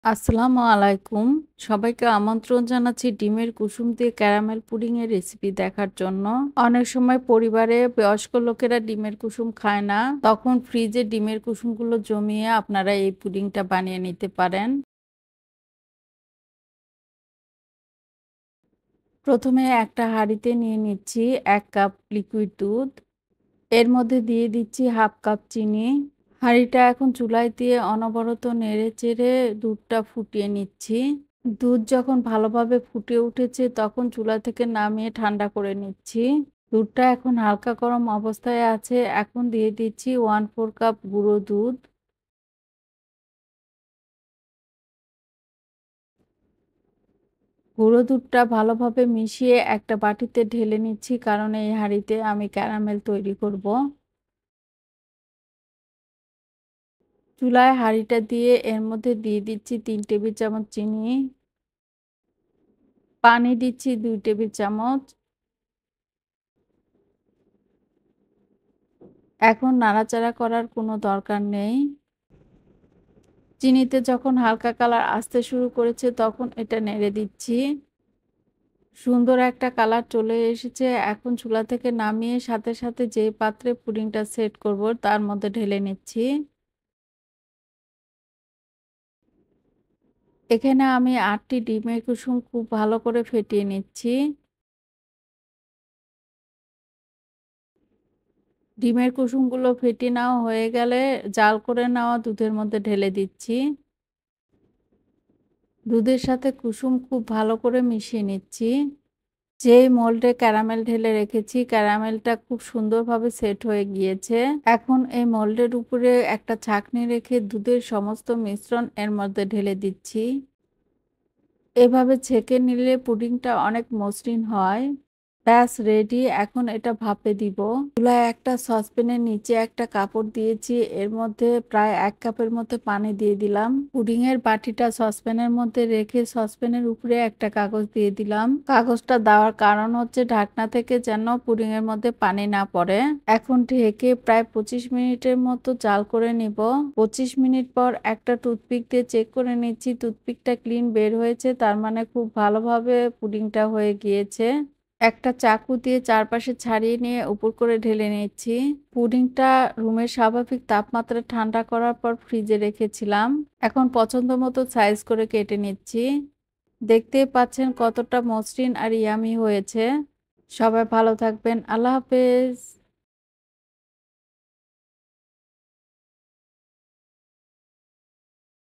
আসসালামু আলাইকুম। সবাইকে আমন্ত্রণ জানাচ্ছি ডিমের কুসুম দিয়ে ক্যারামেল পুডিং এর রেসিপি দেখার জন্য। অনেক সময় পরিবারে বয়স্ক লোকেরা ডিমের কুসুম খায় না। তখন ফ্রিজে ডিমের কুসুমগুলো জমিয়ে আপনারা এই পুডিংটা বানিয়ে নিতে পারেন। প্রথমে একটা হাঁড়িতে নিয়ে নিচ্ছি ১ কাপ লিকুইড দুধ। এর মধ্যে দিয়ে দিচ্ছি ১/২ কাপ চিনি। হাঁড়িটা এখন চুলায় দিয়ে অনবরত নেড়েচেড়ে দুধটা ফুটিয়ে নিচ্ছি। দুধ যখন ভালোভাবে ফুটে উঠেছে তখন চুলা থেকে নামিয়ে ঠান্ডা করে নিচ্ছি। দুধটা এখন হালকা গরম অবস্থায় আছে। এখন দিয়ে দিচ্ছি 1/4 কাপ গুঁড়ো দুধ। গুঁড়ো দুধটা ভালোভাবে মিশিয়ে একটা বাটিতে ঢেলে নিচ্ছি কারণ এই হাঁড়িতে আমি ক্যারামেল তৈরি করব। চুলায় হাঁড়িটা দিয়ে এর মধ্যে দিয়ে দিচ্ছি ৩ টেবিল চামচ চিনি, পানি দিচ্ছি ২ টেবিল চামচ। এখন নাড়াচাড়া করার কোনো দরকার নেই। চিনিতে যখন হালকা কালার আসতে শুরু করেছে তখন এটা নেড়ে দিচ্ছি। সুন্দর একটা কালার চলে এসেছে। এখন চুলা থেকে নামিয়ে সাথে, সাথে যে পাত্রে পুডিংটা সেট করব তার মধ্যে ঢেলে নিচ্ছি। এখানে আমি ৮ টি ডিমের কুসুম খুব ভালো করে ফেটিয়ে নিচ্ছি। ডিমের কুসুমগুলো ফেটিয়ে নেওয়া হয়ে গেলে জাল করে নেওয়া দুধের মধ্যে ঢেলে দিচ্ছি। দুধের সাথে কুসুম খুব ভালো করে মিশিয়ে নিচ্ছি। যেই মোল্ডে ক্যারামেল ঢেলে রেখেছি, ক্যারামেলটা খুব সুন্দরভাবে সেট হয়ে গিয়েছে। এখন এই মোল্ডের উপরে একটা ছাঁকনি রেখে দুধের সমস্ত মিশ্রণ এর মধ্যে ঢেলে দিচ্ছি। এভাবে ছেঁকে নিলে পুডিংটা অনেক মসৃণ হয়। ব্যাস রেডি। এখন এটা ভাপে দিব। চুলায় একটা সসপ্যানের নিচে একটা কাপড় দিয়েছি। এর মধ্যে প্রায় ১ কাপের মতো পানি দিয়ে দিলাম। পুডিং এর বাটিটা সসপ্যানের মধ্যে রেখে সসপ্যানের উপরে একটা কাগজ দিয়ে দিলাম। কাগজটা দেওয়ার কারণ হচ্ছে ঢাকনা থেকে যেন পুডিং এর মধ্যে পানি না পড়ে। এখন ঢেকে প্রায় ২৫ মিনিটের মতো জাল করে নিব। ২৫ মিনিট পর একটা টুথপিক দিয়ে চেক করে নিচ্ছি টুথপিকটা ক্লিন বের হয়েছে, তার মানে খুব ভালোভাবে পুডিংটা হয়ে গিয়েছে। একটা চাকু দিয়ে চারপাশে ছাড়িয়ে নিয়ে উপর করে ঢেলে নিচ্ছি। পুডিংটা রুমের স্বাভাবিক তাপমাত্রায় ঠান্ডা করার পর ফ্রিজে রেখেছিলাম। এখন পছন্দ মতো সাইজ করে কেটে নিচ্ছি। দেখতেই পাচ্ছেন কতটা মসৃণ আর ইয়ামি হয়েছে। সবাই ভালো থাকবেন। আল্লাহ হাফেজ।